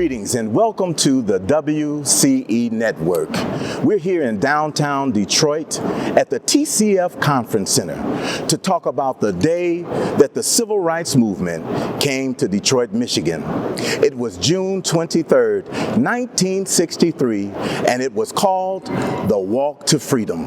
Greetings and welcome to the WCE Network. We're here in downtown Detroit at the TCF Conference Center to talk about the day that the Civil Rights Movement came to Detroit, Michigan. It was June 23rd, 1963, and it was called the Walk to Freedom.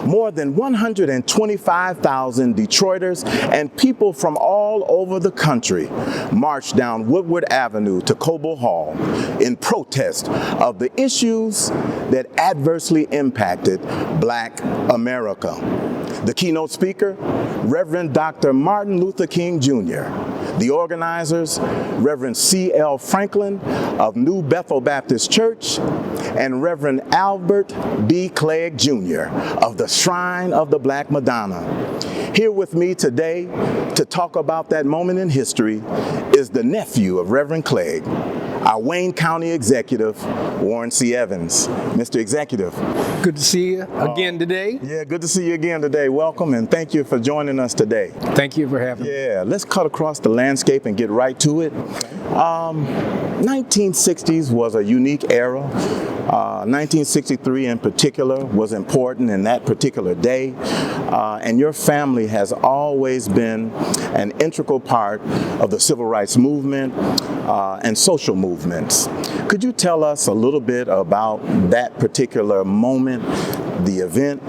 More than 125,000 Detroiters and people from all over the country marched down Woodward Avenue to Cobo Hall in protest of the issues that adversely impacted Black America. The keynote speaker, Reverend Dr. Martin Luther King Jr. The organizers, Reverend C.L. Franklin of New Bethel Baptist Church, and Reverend Albert B. Cleage Jr. of the Shrine of the Black Madonna. Here with me today to talk about that moment in history is the nephew of Reverend Cleage, our Wayne County Executive, Warren C. Evans. Mr. Executive. Good to see you again today. Yeah, good to see you again today. Welcome and thank you for joining us today. Thank you for having me. Yeah, let's cut across the landscape and get right to it. 1960s was a unique era. 1963 in particular was important in that particular day, and your family has always been an integral part of the civil rights movement and social movements. Could you tell us a little bit about that particular moment, the event,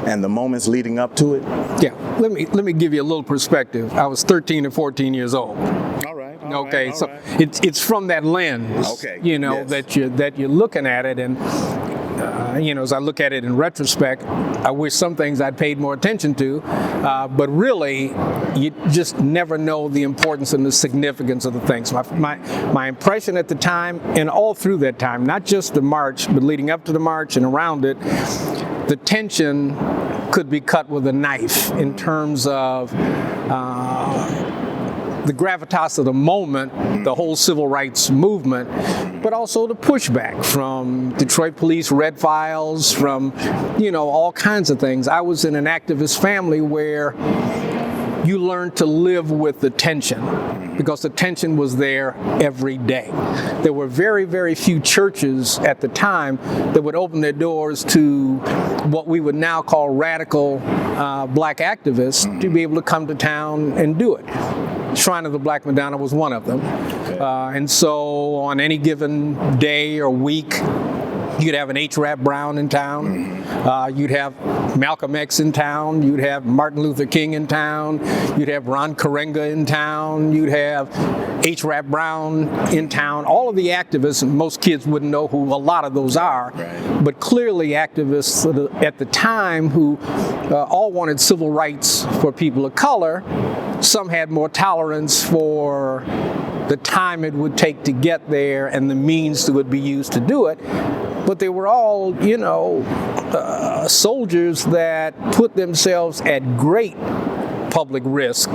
and the moments leading up to it? Yeah, let me give you a little perspective. I was 13 or 14 years old. Okay, so it's from that lens, that you're looking at it, and as I look at it in retrospect, I wish some things I'd paid more attention to, but really, you just never know the importance and the significance of the things. My impression at the time, and all through that time, not just the march, but leading up to the march and around it, the tension could be cut with a knife in terms of the gravitas of the moment, the whole civil rights movement, but also the pushback from Detroit police red files, from, all kinds of things. I was in an activist family where you learned to live with the tension because the tension was there every day. There were very, very few churches at the time that would open their doors to what we would now call radical Black activists to be able to come to town and do it. Shrine of the Black Madonna was one of them. And so on any given day or week, you'd have an H. Rap Brown in town, you'd have Malcolm X in town, you'd have Martin Luther King in town, you'd have Ron Karenga in town, you'd have H. Rap Brown in town. All of the activists, and most kids wouldn't know who a lot of those are, but clearly activists at the time who all wanted civil rights for people of color. Some had more tolerance for the time it would take to get there and the means that would be used to do it. But they were all, soldiers that put themselves at great public risk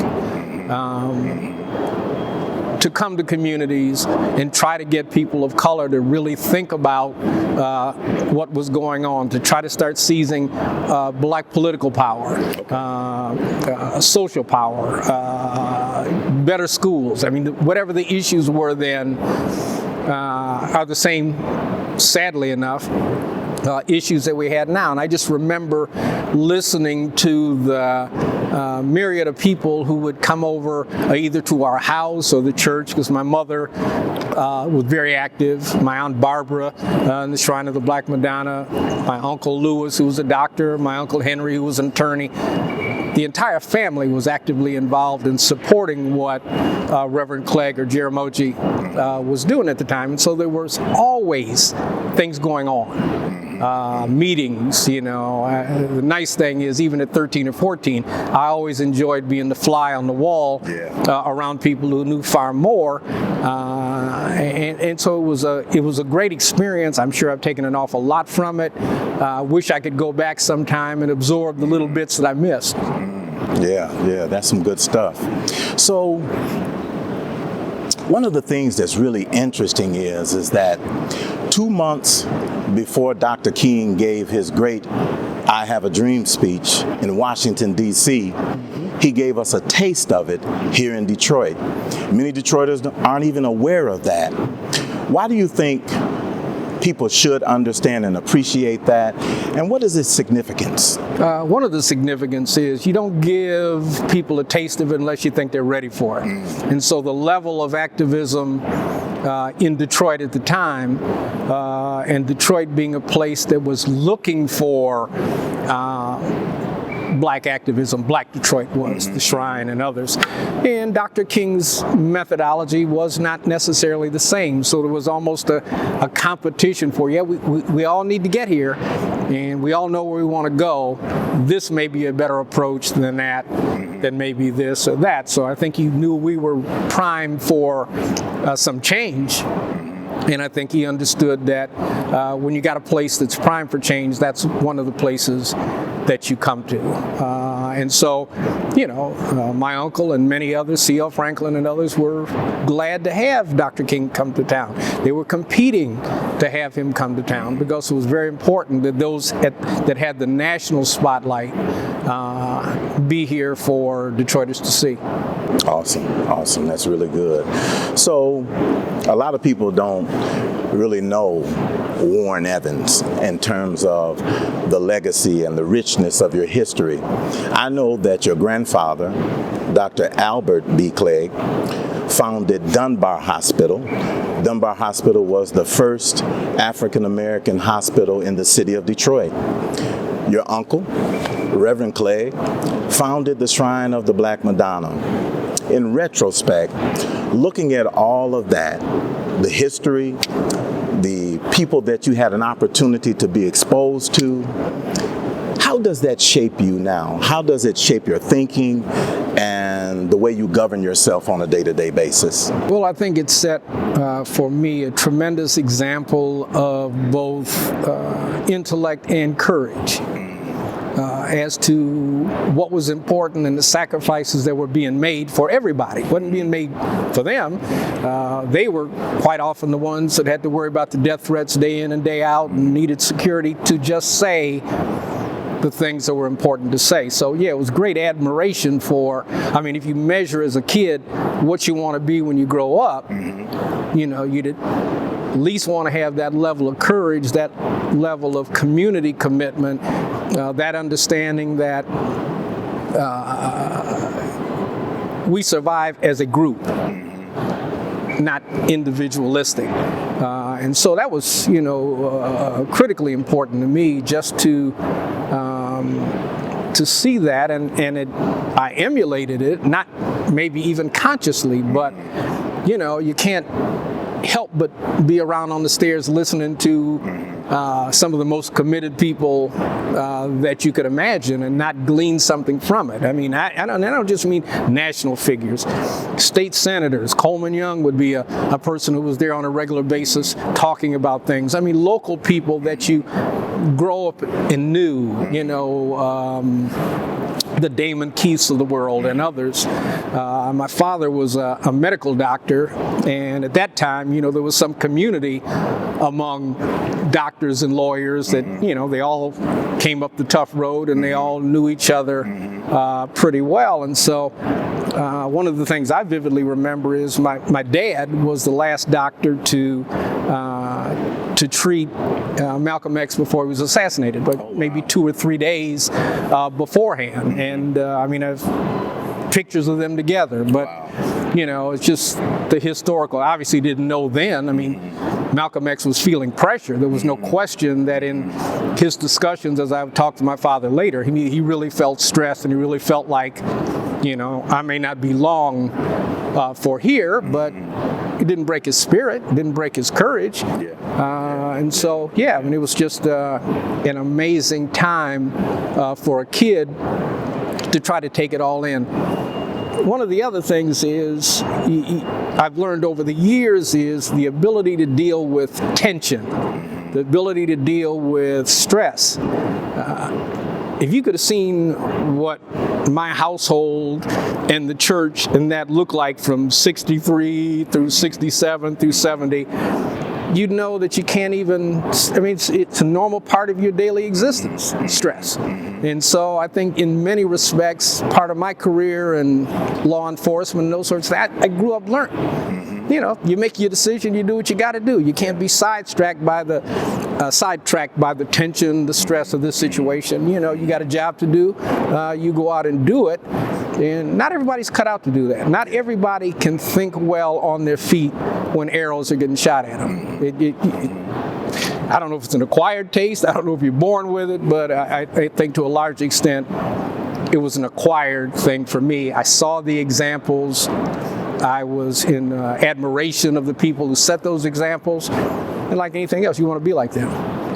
to come to communities and try to get people of color to really think about what was going on, to try to start seizing Black political power, social power, better schools. I mean, whatever the issues were then are the same, sadly enough, issues that we had now. And I just remember listening to the myriad of people who would come over either to our house or the church, because my mother was very active, my Aunt Barbara in the Shrine of the Black Madonna, my Uncle Lewis, who was a doctor, my Uncle Henry, who was an attorney. The entire family was actively involved in supporting what Reverend Cleage or Jeramogi was doing at the time. And so there was always things going on, meetings, the nice thing is even at 13 or 14, I always enjoyed being the fly on the wall around people who knew far more. And so it was a great experience. I'm sure I've taken an awful lot from it. Wish I could go back sometime and absorb the little bits that I missed. Yeah, that's some good stuff. So one of the things that's really interesting is that 2 months before Dr. King gave his great I Have a Dream speech in Washington, D.C., he gave us a taste of it here in Detroit. Many Detroiters aren't even aware of that. Why do you think people should understand and appreciate that? And what is its significance? One of the significance is you don't give people a taste of it unless you think they're ready for it. And so the level of activism in Detroit at the time, and Detroit being a place that was looking for black activism, Black Detroit was, the Shrine and others. And Dr. King's methodology was not necessarily the same. So there was almost a competition for, we all need to get here and we all know where we want to go. This may be a better approach than that, than maybe this or that. So I think he knew we were primed for some change. And I think he understood that when you got a place that's primed for change, that's one of the places that you come to. And so, my uncle and many others, C.L. Franklin and others, were glad to have Dr. King come to town. They were competing to have him come to town because it was very important that those that had the national spotlight be here for Detroiters to see. Awesome. That's really good. So, a lot of people don't really know Warren Evans in terms of the legacy and the richness of your history. I know that your grandfather, Dr. Albert B. Clegg, founded Dunbar Hospital. Dunbar Hospital was the first African-American hospital in the city of Detroit. Your uncle, Reverend Clegg, founded the Shrine of the Black Madonna. In retrospect, looking at all of that, the history, the people that you had an opportunity to be exposed to, how does that shape you now? How does it shape your thinking and the way you govern yourself on a day-to-day basis? Well, I think it set for me a tremendous example of both intellect and courage as to what was important and the sacrifices that were being made for everybody. It wasn't being made for them. They were quite often the ones that had to worry about the death threats day in and day out and needed security to just say the things that were important to say. So yeah, it was great admiration for, if you measure as a kid what you want to be when you grow up, you'd at least want to have that level of courage, that level of community commitment, that understanding that we survive as a group, not individualistic. And so that was, critically important to me, just to see that, and I emulated it, not maybe even consciously, but you can't help but be around on the stairs listening to some of the most committed people that you could imagine and not glean something from it. I don't just mean national figures. State senators, Coleman Young would be a person who was there on a regular basis talking about things. Local people that you grow up and knew, the Damon Keiths of the world and others. My father was a medical doctor, and at that time, there was some community among doctors and lawyers that, they all came up the tough road and they all knew each other pretty well. And so one of the things I vividly remember is my dad was the last doctor to treat Malcolm X before he was assassinated, but maybe 2 or 3 days beforehand. And I've pictures of them together, but it's just the historical. I obviously didn't know then. Malcolm X was feeling pressure. There was no question that in his discussions, as I've talked to my father later, he really felt stressed, and he really felt like, I may not be long for here, but it didn't break his spirit, it didn't break his courage. And so, it was just an amazing time for a kid to try to take it all in. One of the other things is, I've learned over the years, is the ability to deal with tension, the ability to deal with stress. If you could have seen what my household and the church and that looked like from 63 through 67 through 70, you'd know that you can't even, it's a normal part of your daily existence, stress. And so I think in many respects, part of my career in law enforcement and those sorts of that, I grew up learning. you make your decision, you do what you got to do. You can't be sidetracked by the tension, the stress of this situation. You got a job to do. You go out and do it. And not everybody's cut out to do that. Not everybody can think well on their feet when arrows are getting shot at them. I don't know if it's an acquired taste. I don't know if you're born with it, but I think to a large extent, it was an acquired thing for me. I saw the examples. I was in admiration of the people who set those examples. And like anything else, you want to be like them.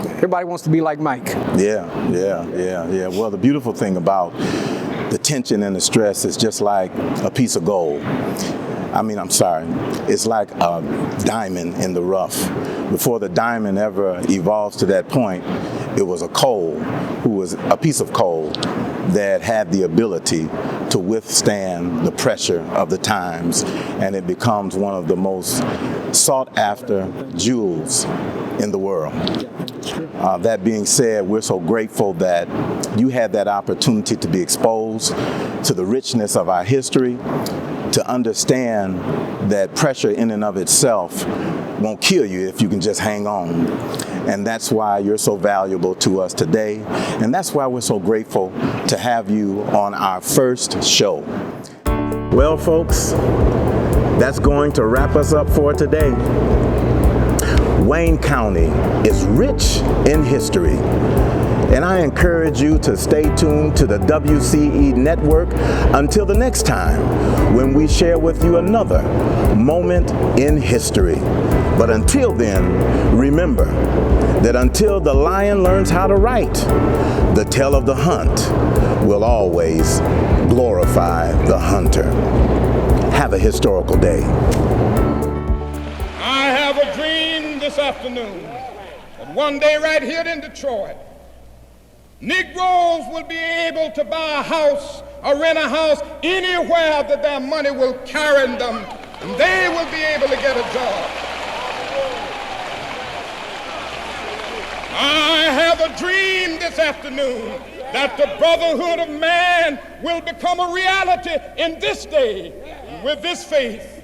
Everybody wants to be like Mike. Yeah. Well, the beautiful thing about the tension and the stress is just like a piece of gold. It's like a diamond in the rough. Before the diamond ever evolves to that point, it was a piece of coal that had the ability to withstand the pressure of the times, and it becomes one of the most sought after jewels in the world. That being said, we're so grateful that you had that opportunity to be exposed to the richness of our history, to understand that pressure in and of itself won't kill you if you can just hang on. And that's why you're so valuable to us today. And that's why we're so grateful to have you on our first show. Well, folks, that's going to wrap us up for today. Wayne County is rich in history. And I encourage you to stay tuned to the WCE network until the next time when we share with you another moment in history. But until then, remember that until the lion learns how to write, the tale of the hunt will always glorify the hunter. Have a historical day. I have a dream this afternoon that one day right here in Detroit, Negroes will be able to buy a house or rent a house anywhere that their money will carry them, and they will be able to get a job. I have a dream this afternoon that the brotherhood of man will become a reality in this day. With this faith,